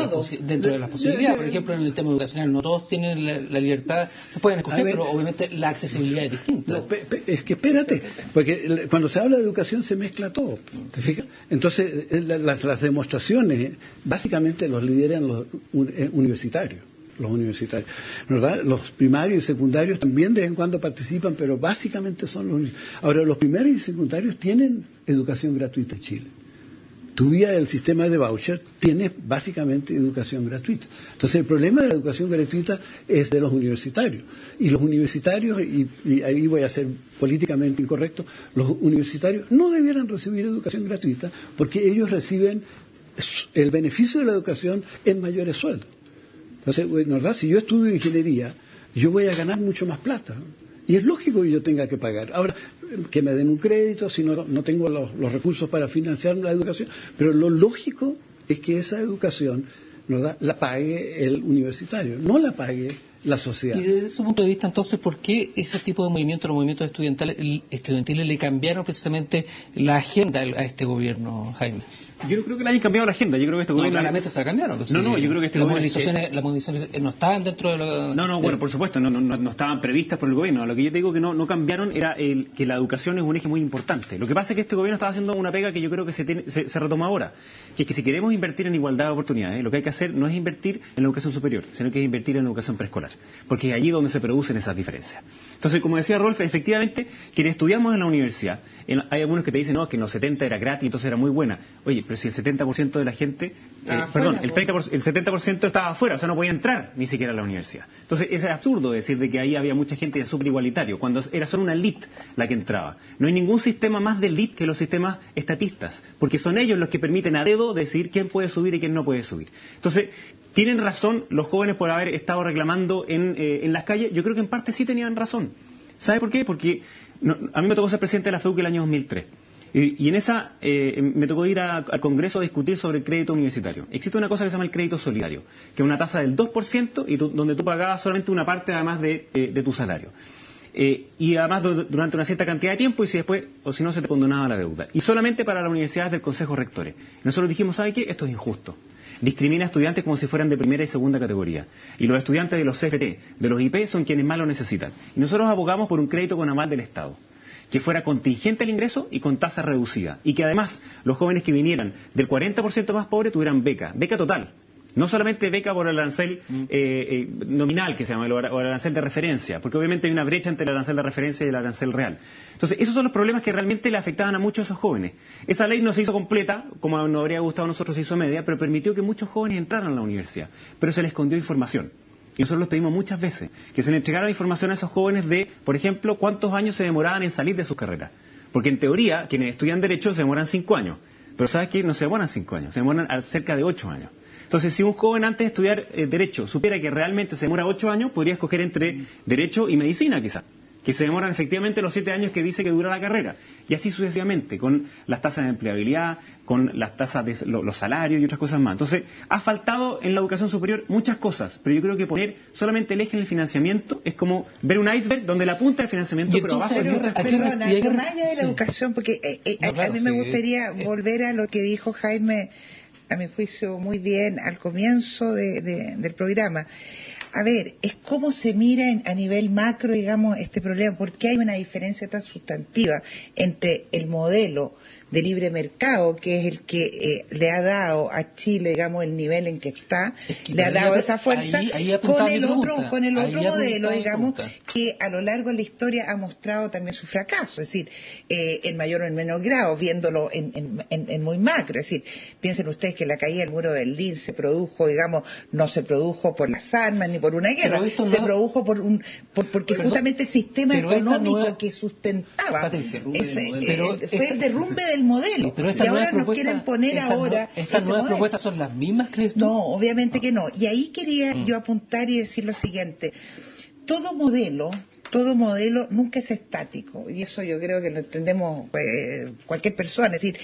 de las posibilidades. Por ejemplo, en el tema educacional, no todos tienen la libertad, se pueden escoger, pero obviamente la accesibilidad es distinta. Es que espérate, porque cuando se habla de educación se mezcla todo, ¿te fijas? Entonces, las demostraciones básicamente los lideran los universitarios. ¿Verdad? Los primarios y secundarios también de vez en cuando participan, pero básicamente son los... Ahora, los primarios y secundarios tienen educación gratuita en Chile. Tú vía el sistema de voucher tienes básicamente educación gratuita. Entonces, el problema de la educación gratuita es de los universitarios. Y los universitarios, y ahí voy a ser políticamente incorrecto, los universitarios no debieran recibir educación gratuita porque ellos reciben el beneficio de la educación en mayores sueldos. Entonces, ¿verdad?, si yo estudio ingeniería, yo voy a ganar mucho más plata. Y es lógico que yo tenga que pagar. Ahora, que me den un crédito, si no tengo los recursos para financiar la educación. Pero lo lógico es que esa educación, ¿verdad?, la pague el universitario, no la pague la sociedad. Y desde ese punto de vista, entonces, ¿por qué ese tipo de movimientos, los movimientos estudiantiles, le cambiaron precisamente la agenda a este gobierno, Jaime? Yo no creo que le hayan cambiado la agenda. Yo creo que este gobierno... claramente se la cambiaron. Pues, yo creo que las movilizaciones no estaban dentro de lo... Bueno, por supuesto, no estaban previstas por el gobierno. Lo que yo te digo que no cambiaron era que la educación es un eje muy importante. Lo que pasa es que este gobierno estaba haciendo una pega que yo creo que se retoma ahora, que es que si queremos invertir en igualdad de oportunidades, lo que hay que hacer no es invertir en la educación superior, sino que es invertir en la educación preescolar, porque es allí donde se producen esas diferencias. Entonces, como decía Rolf, efectivamente, quienes estudiamos en la universidad, hay algunos que te dicen, no, que en los 70 era gratis, entonces era muy buena. Oye, pero si el 70% de la gente, el 70% estaba afuera, o sea, no podía entrar ni siquiera a la universidad. Entonces, es absurdo decir de que ahí había mucha gente súper igualitario, cuando era solo una elite la que entraba. No hay ningún sistema más de elite que los sistemas estatistas, porque son ellos los que permiten a dedo decidir quién puede subir y quién no puede subir. Entonces, ¿tienen razón los jóvenes por haber estado reclamando en las calles? Yo creo que en parte sí tenían razón. ¿Sabe por qué? Porque a mí me tocó ser presidente de la FEUC el año 2003. Y en esa me tocó ir al Congreso a discutir sobre el crédito universitario. Existe una cosa que se llama el crédito solidario, que es una tasa del 2% y donde tú pagabas solamente una parte además de tu salario. Y además durante una cierta cantidad de tiempo, y si después, o si no, se te condonaba la deuda. Y solamente para las universidades del Consejo Rectores. Nosotros dijimos, ¿sabe qué? Esto es injusto. Discrimina a estudiantes como si fueran de primera y segunda categoría. Y los estudiantes de los CFT, de los IP, son quienes más lo necesitan. Y nosotros abogamos por un crédito con aval del Estado, que fuera contingente al ingreso y con tasa reducida. Y que además los jóvenes que vinieran del 40% más pobre tuvieran beca total. No solamente beca por el arancel nominal, que se llama, o el arancel de referencia, porque obviamente hay una brecha entre el arancel de referencia y el arancel real. Entonces, esos son los problemas que realmente le afectaban a muchos de esos jóvenes. Esa ley no se hizo completa, como nos habría gustado a nosotros, se hizo media, pero permitió que muchos jóvenes entraran a la universidad. Pero se les escondió información. Y nosotros les pedimos muchas veces que se le entregara información a esos jóvenes de, por ejemplo, cuántos años se demoraban en salir de sus carreras. Porque en teoría, quienes estudian Derecho se demoran 5 años. Pero ¿sabes qué? No se demoran 5 años, se demoran cerca de 8 años. Entonces, si un joven antes de estudiar Derecho supiera que realmente se demora 8 años, podría escoger entre Derecho y Medicina, quizá, que se demoran efectivamente los 7 años que dice que dura la carrera. Y así sucesivamente, con las tasas de empleabilidad, con las tasas de los salarios y otras cosas más. Entonces, ha faltado en la educación superior muchas cosas, pero yo creo que poner solamente el eje en el financiamiento es como ver un iceberg donde la punta del financiamiento, pero abajo... Perdona, más allá de la educación, porque a mí me gustaría volver a lo que dijo Jaime a mi juicio, muy bien al comienzo del programa. A ver, es cómo se mira a nivel macro, digamos, este problema, porque hay una diferencia tan sustantiva entre el modelo de libre mercado, que es el que le ha dado a Chile, digamos, el nivel en que está, le ha dado esa fuerza, con el otro modelo, digamos, que a lo largo de la historia ha mostrado también su fracaso, es decir, en mayor o en menor grado, viéndolo en muy macro, es decir, piensen ustedes que la caída del muro de Berlín se produjo, digamos, no se produjo por las armas ni por una guerra, se produjo porque justamente el sistema económico que sustentaba fue el derrumbe del modelo, sí, pero y ahora nos quieren poner ¿Estas nuevas propuestas son las mismas, crees tú? No, obviamente que no. Y ahí quería yo apuntar y decir lo siguiente: todo modelo nunca es estático, y eso yo creo que lo entendemos cualquier persona, es decir,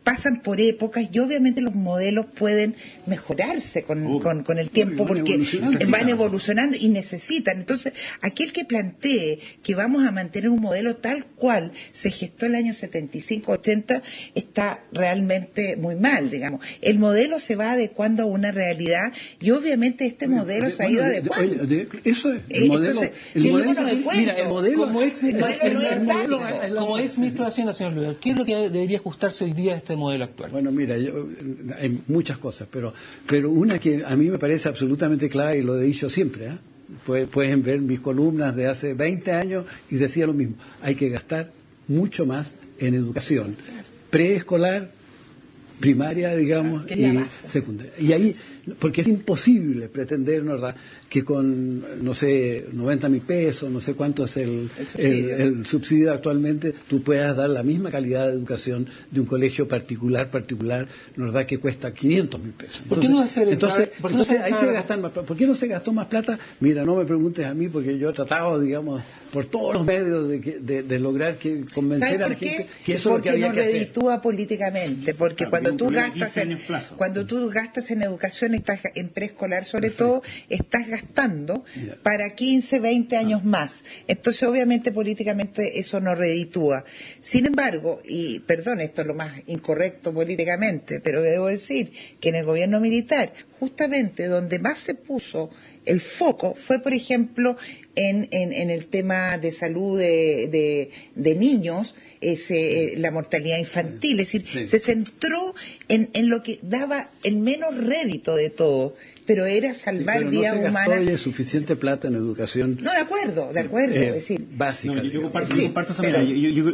pasan por épocas, y obviamente los modelos pueden mejorarse con el tiempo, porque van evolucionando y necesitan. Entonces, aquel que plantee que vamos a mantener un modelo tal cual se gestó en el año 75-80 está realmente muy mal, digamos. El modelo se va adecuando a una realidad, y obviamente este modelo se ha ido adecuando. Eso es el modelo. Como ex ministro de Hacienda, señor Luis, ¿qué es lo que debería ajustarse hoy día a este modelo actual? Bueno, mira, hay muchas cosas, pero una que a mí me parece absolutamente clave, y lo he dicho siempre, pueden ver mis columnas de hace 20 años y decía lo mismo: hay que gastar mucho más en educación preescolar, primaria, digamos, y secundaria. Y ahí, porque es imposible pretender, ¿verdad?, que con, no sé, 90.000 pesos, no sé cuánto es el subsidio actualmente, tú puedas dar la misma calidad de educación de un colegio particular, ¿verdad?, que cuesta 500.000 pesos. ¿Por qué no hacer entonces hay que gastar más plata? ¿Por qué no se gastó más plata? Mira, no me preguntes a mí, porque yo he tratado, digamos, por todos los medios de lograr convencer a la gente que eso es lo que había que hacer. Porque no reditúa políticamente, porque cuando tú gastas en educación, estás en preescolar sobre todo, estás gastando para 15, 20 años más. Entonces, obviamente, políticamente eso no reditúa. Sin embargo, y perdón, esto es lo más incorrecto políticamente, pero debo decir que en el gobierno militar, justamente donde más se puso el foco fue, por ejemplo, en el tema de salud de niños, la mortalidad infantil, es decir, se centró en lo que daba el menos rédito de todo, pero era salvar vidas humanas. No se gastó suficiente plata en educación. No, de acuerdo, es decir, básica. No, yo comparto esa mirada.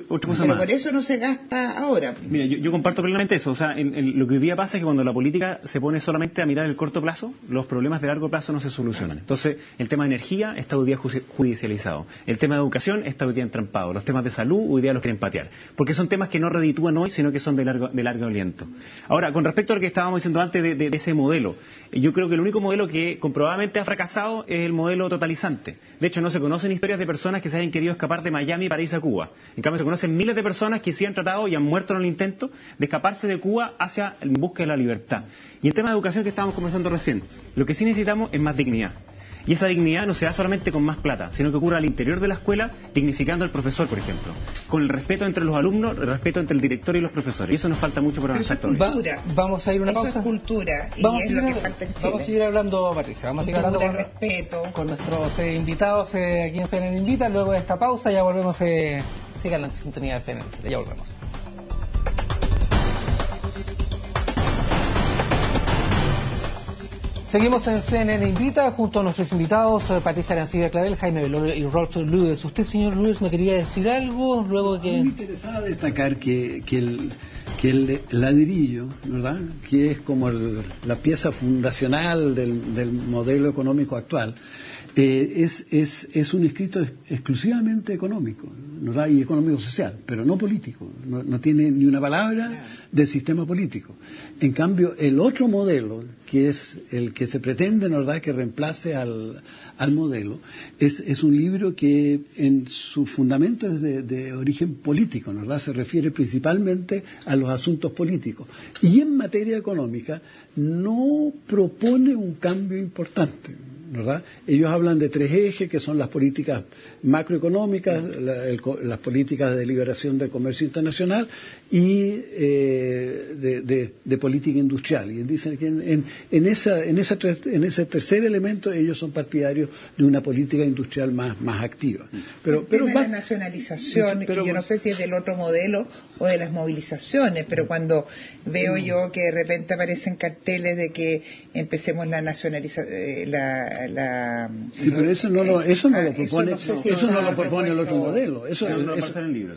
Otra cosa pero más. por eso no se gasta ahora. Mira, yo comparto plenamente eso. O sea, lo que hoy día pasa es que cuando la política se pone solamente a mirar el corto plazo, los problemas de largo plazo no se solucionan. Entonces, el tema de energía está hoy día judicializado. El tema de educación está hoy día entrampado. Los temas de salud hoy día los quieren patear. Porque son temas que no reditúan hoy, sino que son de largo aliento. Ahora, con respecto a lo que estábamos diciendo antes de ese modelo, yo creo que el único modelo que comprobadamente ha fracasado es el modelo totalizante. De hecho, no se conocen historias de personas que se hayan querido escapar de Miami para irse a Cuba. En cambio, se conocen miles de personas que sí han tratado y han muerto en el intento de escaparse de Cuba en busca de la libertad. Y el tema de educación que estábamos conversando recién, lo que sí necesitamos es más dignidad. Y esa dignidad no se da solamente con más plata, sino que ocurre al interior de la escuela, dignificando al profesor, por ejemplo, con el respeto entre los alumnos, el respeto entre el director y los profesores. Y eso nos falta mucho por avanzar todavía. Vamos a ir a una pausa. Eso es cultura, y es lo que falta en Chile. Vamos a seguir hablando, Patricia, vamos a seguir hablando con nuestros invitados aquí en CNN Invita. Luego de esta pausa ya volvemos, sigan la sintonía de CNN, ya volvemos. Seguimos en CNN Invita junto a nuestros invitados Patricia Arancibia Clavel, Jaime Belolio y Rolf Ludes. Usted, señor Ludes, me quería decir algo luego que... Me interesaba destacar que el ladrillo, ¿verdad?, que es como la pieza fundacional del modelo económico actual, es un escrito exclusivamente económico, ¿verdad?, y económico-social, pero no político, no tiene ni una palabra del sistema político. En cambio, el otro modelo, que es el que se pretende, ¿verdad?, que reemplace al modelo, es un libro que en su fundamento es de origen político, ¿verdad?, se refiere principalmente a los asuntos políticos. Y en materia económica no propone un cambio importante, ¿verdad? Ellos hablan de 3 ejes, que son las políticas macroeconómicas, las políticas de liberación del comercio internacional y de política industrial. Y dicen que en ese tercer elemento ellos son partidarios de una política industrial más activa. Pero la nacionalización, y yo no sé si es del otro modelo o de las movilizaciones, pero cuando veo yo que de repente aparecen carteles de que empecemos la nacionalización, sí, pero eso no lo propone el otro modelo. Eso no pasa en el libro.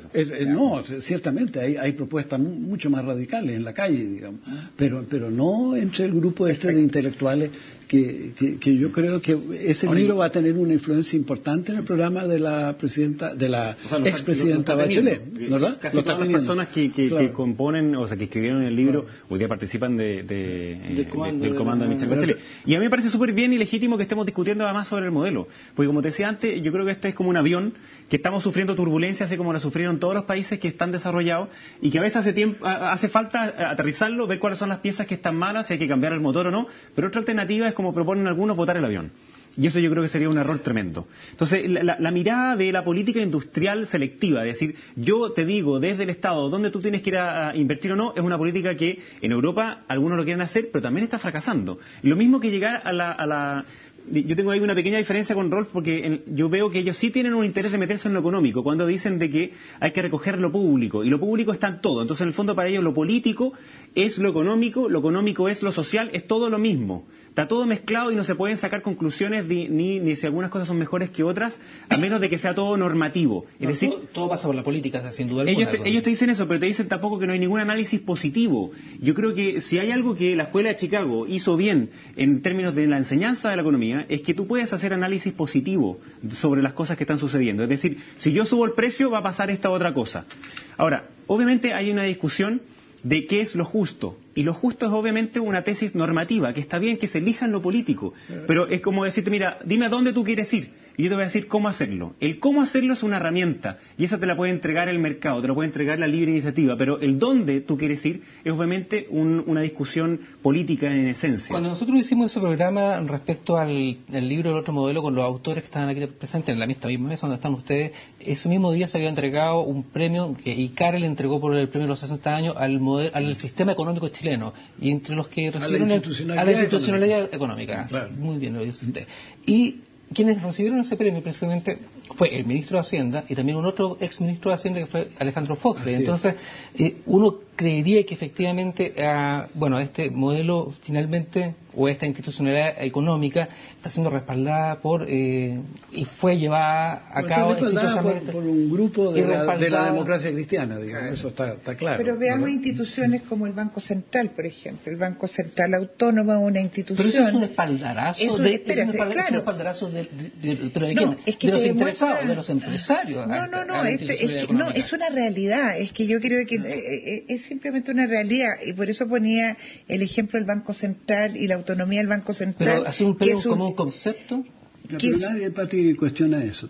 No, ciertamente hay propuestas mucho más radicales en la calle, digamos, pero no entre el grupo de intelectuales que yo creo que ese libro va a tener una influencia importante en el programa de la expresidenta Bachelet, ¿verdad? Casi todas las personas que componen, o sea, que escribieron el libro, hoy día participan del comando de Michelle Bachelet. Y a mí me parece súper bien y legítimo que estemos discutiendo además sobre el modelo, porque como te decía antes, yo creo que este es como un avión que estamos sufriendo turbulencias, así como la sufrieron todos los países que están desarrollados, y que a veces hace falta aterrizarlo, ver cuáles son las piezas que están malas, si hay que cambiar el motor o no, pero otra alternativa es, como proponen algunos, botar el avión. Y eso yo creo que sería un error tremendo. Entonces, la mirada de la política industrial selectiva, es decir, yo te digo desde el Estado dónde tú tienes que ir a invertir o no, es una política que en Europa algunos lo quieren hacer, pero también está fracasando. Lo mismo que llegar yo tengo ahí una pequeña diferencia con Rolf, porque yo veo que ellos sí tienen un interés de meterse en lo económico, cuando dicen de que hay que recoger lo público, y lo público está en todo. Entonces, en el fondo, para ellos lo político es lo económico es lo social, es todo lo mismo. Está todo mezclado y no se pueden sacar conclusiones ni si algunas cosas son mejores que otras, a menos de que sea todo normativo. Es decir, todo pasa por la política, sin duda alguna. Ellos te dicen eso, pero te dicen tampoco que no hay ningún análisis positivo. Yo creo que si hay algo que la Escuela de Chicago hizo bien en términos de la enseñanza de la economía, es que tú puedes hacer análisis positivo sobre las cosas que están sucediendo. Es decir, si yo subo el precio, va a pasar esta otra cosa. Ahora, obviamente hay una discusión de qué es lo justo. Y lo justo es obviamente una tesis normativa, que está bien que se elija en lo político, pero es como decirte, mira, dime a dónde tú quieres ir, y yo te voy a decir cómo hacerlo. El cómo hacerlo es una herramienta, y esa te la puede entregar el mercado, te la puede entregar la libre iniciativa, pero el dónde tú quieres ir es obviamente una discusión política en esencia. Cuando nosotros hicimos ese programa respecto al libro del otro modelo, con los autores que estaban aquí presentes en esta misma mesa donde están ustedes, ese mismo día se había entregado un premio que ICARE le entregó por el premio de los 60 años al sistema económico chileno, y entre los que recibieron a la institucionalidad económica. Claro. Muy bien, lo dice usted. Y quienes recibieron ese premio precisamente fue el ministro de Hacienda y también un otro ex ministro de Hacienda, que fue Alejandro Foxley. Entonces, uno creería que efectivamente, este modelo finalmente, o esta institucionalidad económica, está siendo respaldada y fue llevada a cabo exitosamente por un grupo de la democracia cristiana, digamos. Eso está claro. Pero veamos instituciones como el Banco Central, por ejemplo. El Banco Central Autónomo es una institución. Pero eso es un espaldarazo de los interesados, de los empresarios. Es una realidad. Es que yo creo que es simplemente una realidad, y por eso ponía el ejemplo del Banco Central y la autonomía del Banco Central. Pero hacer un premio como un concepto. Pero nadie cuestiona eso.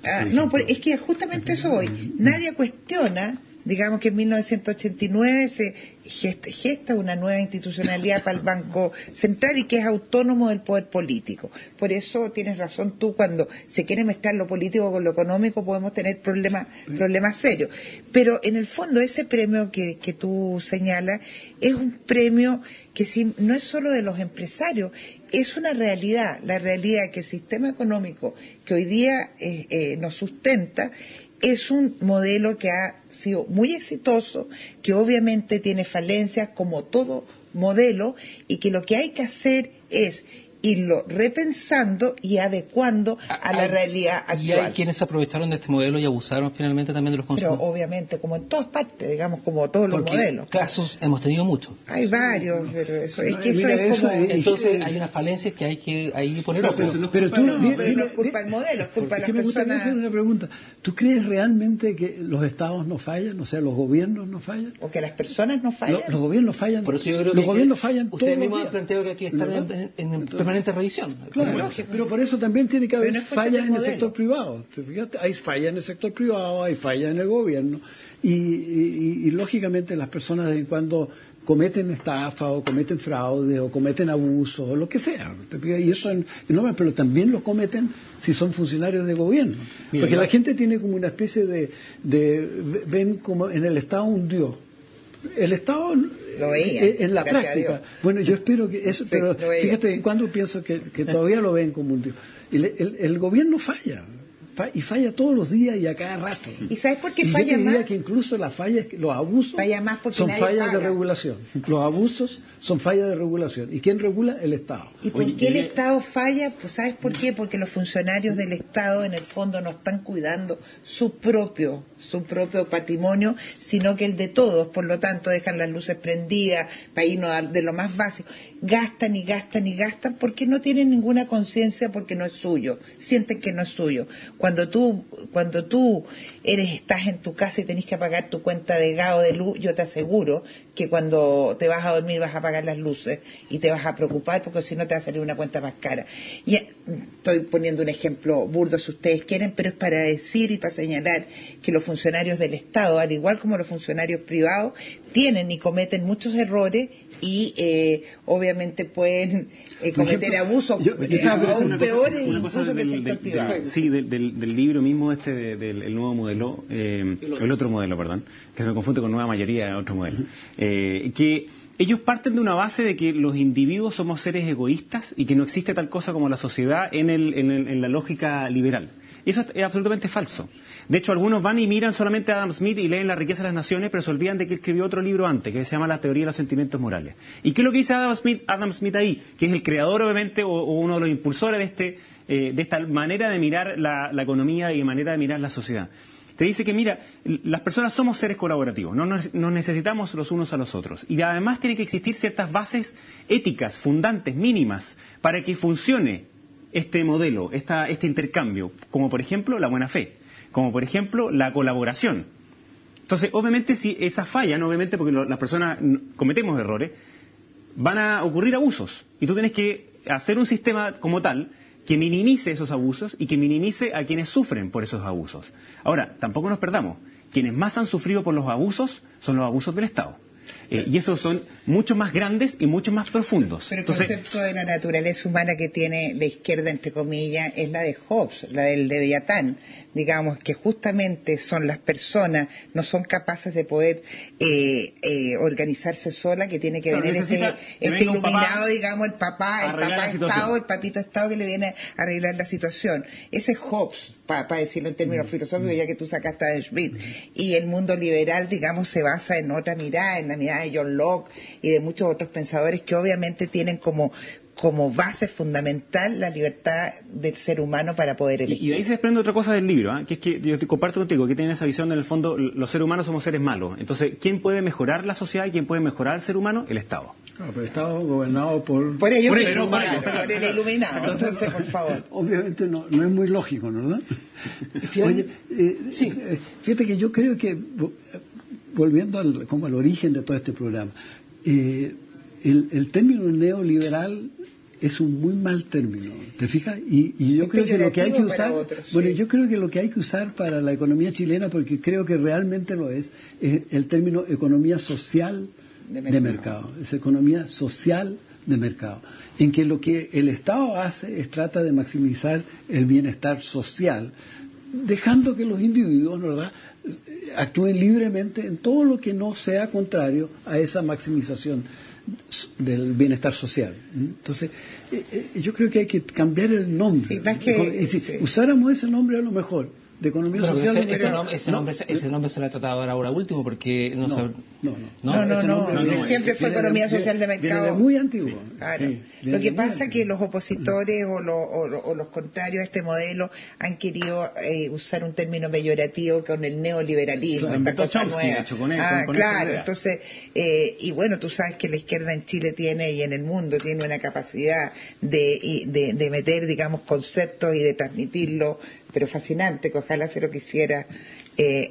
Es que justamente eso voy. Nadie cuestiona, digamos, que en 1989 se gesta una nueva institucionalidad para el Banco Central y que es autónomo del poder político. Por eso tienes razón tú, cuando se quiere mezclar lo político con lo económico podemos tener problemas serios. Pero en el fondo ese premio que tú señalas es un premio que no es solo de los empresarios, es una realidad, la realidad que el sistema económico que hoy día nos sustenta es un modelo que ha sido muy exitoso, que obviamente tiene falencias como todo modelo, y que lo que hay que hacer es irlo repensando y adecuando a la realidad actual. Y hay quienes se aprovecharon de este modelo y abusaron finalmente también de los consumidores. Pero obviamente, como en todas partes, digamos, como todos los modelos. Casos hemos tenido muchos. Hay varios, pero eso es como... Entonces hay unas falencias que hay que poner ojo. Pero no es culpa del modelo, es culpa de las personas. Me gustaría hacer una pregunta. ¿Tú crees realmente que los estados no fallan? O sea, los gobiernos no fallan. ¿O que las personas no fallan? Los gobiernos fallan. Por eso yo creo los gobiernos fallan todos los días. Usted mismo ha planteado que aquí están en permanente revisión. Claro, pero por eso también tiene que haber fallas en el sector privado. Fíjate, hay fallas en el sector privado, hay fallas en el gobierno, y lógicamente las personas de vez en cuando cometen estafa o cometen fraude o cometen abuso o lo que sea. Y eso no, pero también lo cometen si son funcionarios de gobierno. Porque la gente tiene como una especie ven como en el Estado un Dios. El Estado lo veía, en la práctica. Bueno, yo espero que eso, sí, pero fíjate, cuando pienso que todavía lo ven como un Dios. El gobierno falla. Y falla todos los días y a cada rato. ¿Y sabes por qué falla más? Yo diría que incluso las fallas, los abusos son fallas de regulación. Los abusos son fallas de regulación. ¿Y quién regula? El Estado. ¿Y por qué el Estado falla? Pues ¿sabes por qué? Porque los funcionarios del Estado en el fondo no están cuidando su propio patrimonio, sino que el de todos. Por lo tanto, dejan las luces prendidas para irnos de lo más básico. Gastan y gastan y gastan porque no tienen ninguna conciencia, porque no es suyo. Sienten que no es suyo. Cuando tú estás en tu casa y tenés que pagar tu cuenta de gas o de luz, yo te aseguro que cuando te vas a dormir vas a apagar las luces y te vas a preocupar porque si no te va a salir una cuenta más cara. Y estoy poniendo un ejemplo burdo si ustedes quieren, pero es para decir y para señalar que los funcionarios del Estado, al igual como los funcionarios privados, tienen y cometen muchos errores y obviamente pueden cometer abusos aún peores incluso que el sector privado. Sí, del libro mismo del nuevo modelo, el otro modelo, perdón, que se me confunde con nueva mayoría, otro modelo, que ellos parten de una base de que los individuos somos seres egoístas y que no existe tal cosa como la sociedad en la lógica liberal. Y eso es absolutamente falso. De hecho, algunos van y miran solamente a Adam Smith y leen La riqueza de las naciones, pero se olvidan de que escribió otro libro antes, que se llama La teoría de los sentimientos morales. ¿Y qué es lo que dice Adam Smith ahí? Que es el creador, obviamente, o uno de los impulsores de esta manera de mirar la economía y de manera de mirar la sociedad. Te dice que, mira, las personas somos seres colaborativos, no nos necesitamos los unos a los otros. Y además tiene que existir ciertas bases éticas, fundantes, mínimas, para que funcione este modelo, este intercambio, como por ejemplo la buena fe, como por ejemplo la colaboración. Entonces, obviamente, si esas fallan, obviamente porque las personas cometemos errores, van a ocurrir abusos. Y tú tienes que hacer un sistema como tal que minimice esos abusos y que minimice a quienes sufren por esos abusos. Ahora, tampoco nos perdamos. Quienes más han sufrido por los abusos son los abusos del Estado. Y esos son mucho más grandes y mucho más profundos. Pero el concepto de la naturaleza humana que tiene la izquierda, entre comillas, es la de Hobbes, la del Leviatán. Digamos que justamente son las personas, no son capaces de poder organizarse sola, que tiene que venir este iluminado, papá, digamos, el Estado, el papito Estado que le viene a arreglar la situación. Ese es Hobbes, para decirlo en términos filosóficos, ya que tú sacaste a Schmitt. Y el mundo liberal, digamos, se basa en otra mirada, en la mirada de John Locke y de muchos otros pensadores que obviamente tienen como base fundamental la libertad del ser humano para poder elegir. Y de ahí se desprende otra cosa del libro, que es que yo comparto contigo, que tiene esa visión de, en el fondo, los seres humanos somos seres malos. Entonces, ¿quién puede mejorar la sociedad y quién puede mejorar al ser humano? El Estado. Claro, pero el Estado gobernado por el iluminado. Entonces, por favor. Obviamente no es muy lógico, ¿no? Oye, sí. Fíjate que yo creo que, volviendo al origen de todo este programa, el término neoliberal es un muy mal término, ¿te fijas? Y yo creo que lo que hay que usar, yo creo que lo que hay que usar para la economía chilena, porque creo que realmente lo es el término economía social de mercado. Es economía social de mercado, en que lo que el Estado hace es trata de maximizar el bienestar social, dejando que los individuos, ¿verdad?, actúen libremente en todo lo que no sea contrario a esa maximización del bienestar social. Entonces, yo creo que hay que cambiar el nombre. Sí, si usáramos ese nombre, a lo mejor de economía social. Ese nombre se le ha tratado ahora último porque no, siempre fue economía social de mercado. Viene de muy antiguo. Claro. Lo que pasa es que los opositores o los contrarios a este modelo han querido usar un término peyorativo con el neoliberalismo, esta cosa nueva. Claro, entonces, y bueno, tú sabes que la izquierda en Chile tiene y en el mundo tiene una capacidad de meter, digamos, conceptos y de transmitirlo, pero fascinante, que ojalá se lo quisiera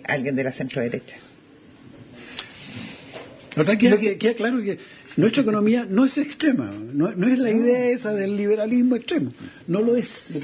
alguien de la centro derecha. La verdad que queda claro Nuestra economía no es extrema, no es la idea esa del liberalismo extremo, no lo es.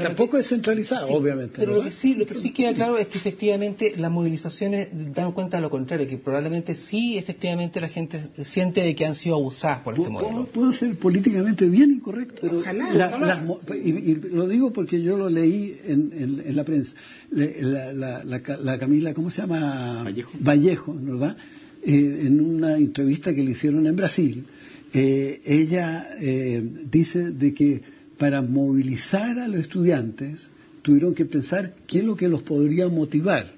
Tampoco es centralizado, sí, obviamente. Pero lo que sí queda claro es que efectivamente las movilizaciones dan cuenta de lo contrario, que probablemente sí, efectivamente la gente siente de que han sido abusadas por este modelo. Puedo ser políticamente bien incorrecto, pero Ojalá. y lo digo porque yo lo leí en la prensa. La Camila, ¿cómo se llama? Vallejo, ¿verdad? En una entrevista que le hicieron en Brasil, ella dice de que para movilizar a los estudiantes tuvieron que pensar qué es lo que los podría motivar,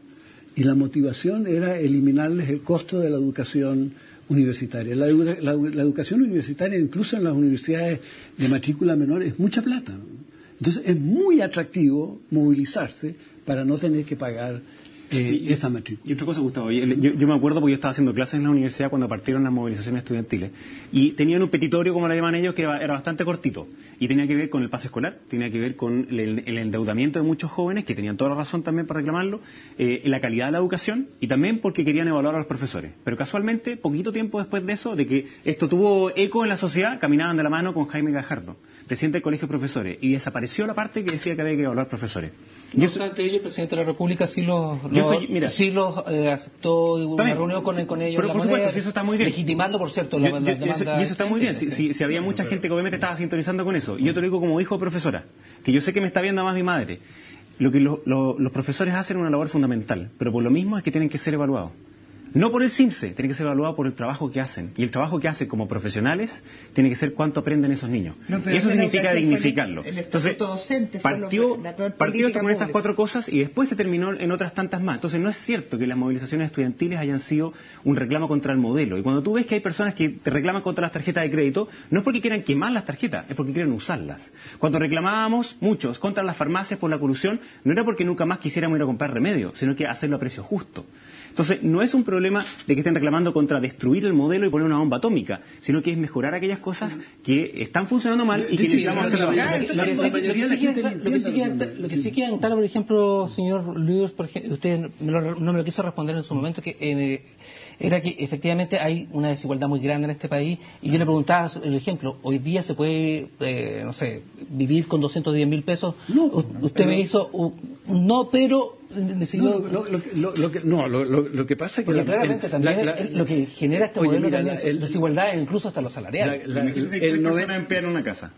y la motivación era eliminarles el costo de la educación universitaria. La educación universitaria, incluso en las universidades de matrícula menor, es mucha plata. Entonces es muy atractivo movilizarse para no tener que pagar esa matrícula. Y otra cosa, Gustavo, yo me acuerdo porque yo estaba haciendo clases en la universidad cuando partieron las movilizaciones estudiantiles, y tenían un petitorio, como lo llaman ellos, que era bastante cortito, y tenía que ver con el pase escolar, tenía que ver con el endeudamiento de muchos jóvenes, que tenían toda la razón también para reclamarlo, la calidad de la educación, y también porque querían evaluar a los profesores. Pero casualmente, poquito tiempo después de eso, de que esto tuvo eco en la sociedad, caminaban de la mano con Jaime Gajardo, presidente del Colegio de Profesores, y desapareció la parte que decía que había que evaluar profesores. No obstante ello, el presidente de la República sí los aceptó una reunión con ellos, pero por supuesto, si eso está muy bien, legitimando, por cierto, la demanda. Y eso está muy bien, si había mucha gente que obviamente estaba sintonizando con eso. Y yo te lo digo como hijo de profesora, que yo sé que me está viendo más mi madre. Lo que los profesores hacen es una labor fundamental, pero por lo mismo es que tienen que ser evaluados. No por el CIMSE, tiene que ser evaluado por el trabajo que hacen. Y el trabajo que hacen como profesionales tiene que ser cuánto aprenden esos niños. Eso significa dignificarlo. Entonces, partió esto con esas 4 cosas y después se terminó en otras tantas más. Entonces, no es cierto que las movilizaciones estudiantiles hayan sido un reclamo contra el modelo. Y cuando tú ves que hay personas que te reclaman contra las tarjetas de crédito, no es porque quieran quemar las tarjetas, es porque quieren usarlas. Cuando reclamábamos, muchos, contra las farmacias por la colusión, no era porque nunca más quisiéramos ir a comprar remedio, sino que hacerlo a precio justo. Entonces, no es un problema de que estén reclamando contra destruir el modelo y poner una bomba atómica, sino que es mejorar aquellas cosas que están funcionando mal y que necesitamos hacer Lo que sí queda claro, por ejemplo, señor Luis, usted no me lo quiso responder en su momento, que era que efectivamente hay una desigualdad muy grande en este país, y yo le preguntaba el ejemplo, hoy día se puede, vivir con 210.000 pesos. No, usted me hizo un no, pero lo que pasa es que claramente también lo que genera este modelo también es desigualdad, incluso hasta los salariales. El 90% en una casa.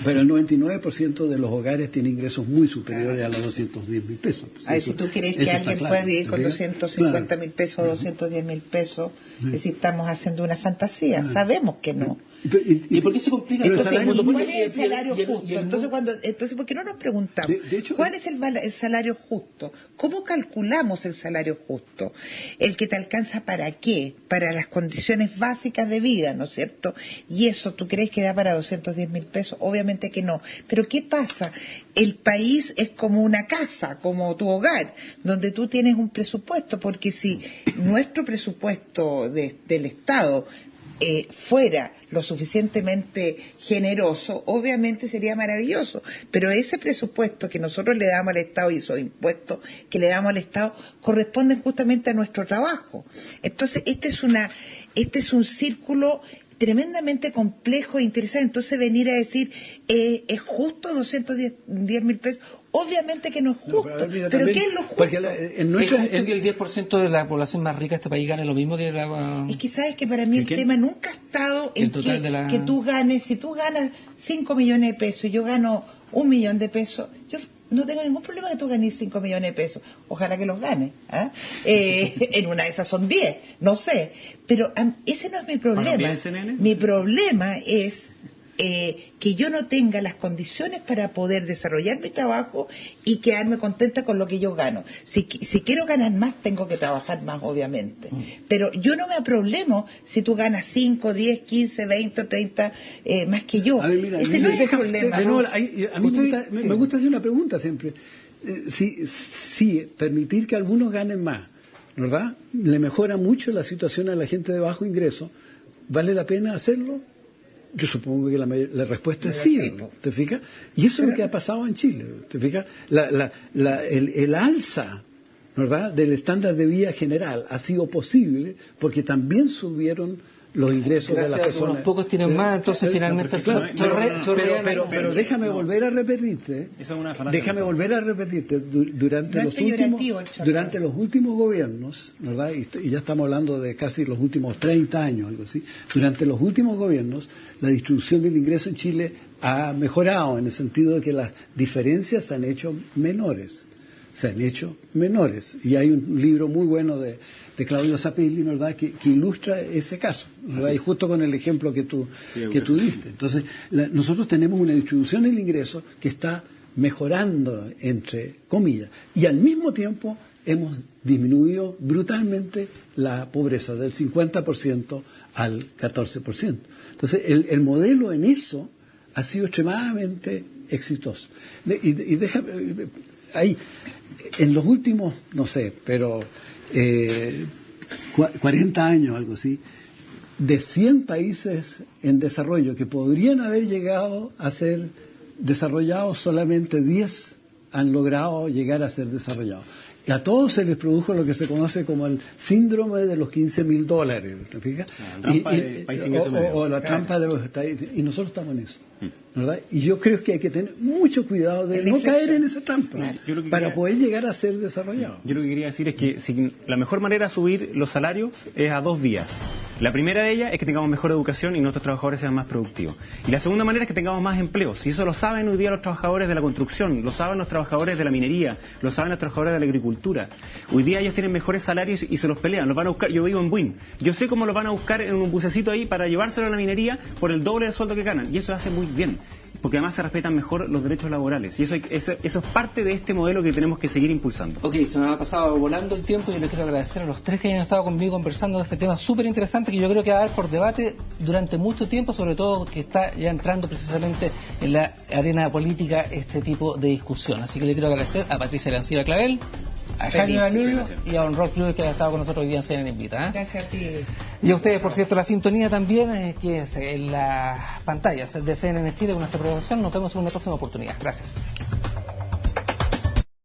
Pero el 99% de los hogares tiene ingresos muy superiores a los 210.000 pesos. Si tú crees que alguien puede vivir con 250.000 pesos o 210.000 pesos, es decir, estamos haciendo una fantasía. Sabemos que no. ¿Y por qué se complica? Entonces, ¿cuál es el salario justo? Entonces, ¿por qué no nos preguntamos cuál es el salario justo? ¿Cómo calculamos el salario justo? El que te alcanza ¿para qué? Para las condiciones básicas de vida, ¿no es cierto? Y eso, ¿tú crees que da para 210.000 pesos? Obviamente que no. Pero ¿qué pasa? El país es como una casa, como tu hogar, donde tú tienes un presupuesto, porque si nuestro presupuesto del Estado fuera lo suficientemente generoso, obviamente sería maravilloso, pero ese presupuesto que nosotros le damos al Estado y esos impuestos que le damos al Estado corresponden justamente a nuestro trabajo. Entonces, este es un círculo tremendamente complejo e interesante. Entonces, venir a decir, ¿es justo 210.000 pesos? Obviamente que no es justo. Pero ¿qué es lo justo? ¿Es justo que el 10% de la población más rica de este país gane lo mismo que la... Es que sabes que para mí el tema nunca ha estado en que tú ganes, si tú ganas 5 millones de pesos y yo gano 1 millón de pesos, yo no tengo ningún problema que tú ganes 5 millones de pesos. Ojalá que los ganes. En una de esas son 10, no sé. Pero ese no es mi problema. Mi problema es que yo no tenga las condiciones para poder desarrollar mi trabajo y quedarme contenta con lo que yo gano. Si quiero ganar más, tengo que trabajar más, obviamente. Pero yo no me problemo si tú ganas 5, 10, 15, 20 o 30 más que yo. Ese no es el problema. A mí me gusta hacer una pregunta siempre. Si permitir que algunos ganen más, ¿verdad? Le mejora mucho la situación a la gente de bajo ingreso. ¿Vale la pena hacerlo? Yo supongo que la respuesta es sí, ¿te fijas? Y eso es lo que ha pasado en Chile, ¿te fijas? El alza ¿verdad?, del estándar de vida general ha sido posible porque también subieron los ingresos de las personas. Unos pocos tienen más, entonces finalmente... Pero déjame volver a repetirte, durante los últimos gobiernos, ¿verdad?, y ya estamos hablando de casi los últimos 30 años, algo así, durante los últimos gobiernos, la distribución del ingreso en Chile ha mejorado en el sentido de que las diferencias se han hecho menores. Y hay un libro muy bueno de Claudio Zapelli, ¿verdad?, que ilustra ese caso, ¿verdad?, y justo con el ejemplo que tú diste. Entonces, nosotros tenemos una distribución del ingreso que está mejorando, entre comillas, y al mismo tiempo hemos disminuido brutalmente la pobreza del 50% al 14%. Entonces, el modelo en eso ha sido extremadamente exitoso. Y déjame... Ahí, en los últimos, no sé, pero 40 años, algo así, de 100 países en desarrollo que podrían haber llegado a ser desarrollados, solamente 10 han logrado llegar a ser desarrollados. Y a todos se les produjo lo que se conoce como el síndrome de los $15,000, ¿te fijas? O la trampa de los Estados Unidos. Y nosotros estamos en eso, ¿verdad? Y yo creo que hay que tener mucho cuidado de no caer en esa trampa, para poder llegar a ser desarrollado. Yo lo que quería decir es que la mejor manera de subir los salarios es a dos vías. La primera de ellas es que tengamos mejor educación y nuestros trabajadores sean más productivos. Y la segunda manera es que tengamos más empleos. Y eso lo saben hoy día los trabajadores de la construcción, lo saben los trabajadores de la minería, lo saben los trabajadores de la agricultura. Hoy día ellos tienen mejores salarios y se los pelean, los van a buscar. Yo vivo en Buin, yo sé cómo los van a buscar en un bucecito ahí para llevárselo a la minería por el doble del sueldo que ganan. Y eso hace muy bien, porque además se respetan mejor los derechos laborales. Y eso es parte de este modelo que tenemos que seguir impulsando. Ok, se me ha pasado volando el tiempo y yo les quiero agradecer a los tres que hayan estado conmigo conversando de este tema súper interesante que yo creo que va a haber por debate durante mucho tiempo, sobre todo que está ya entrando precisamente en la arena política este tipo de discusión. Así que le quiero agradecer a Patricia Arancibia Clavel, a Jaime Bañuelos y a don Rolf Llull, que ha estado con nosotros hoy día en CNN Invita. Gracias a ti. Y a ustedes, por cierto, la sintonía también, que es en las pantallas de CNN Chile con nuestra programación. Nos vemos en una próxima oportunidad. Gracias.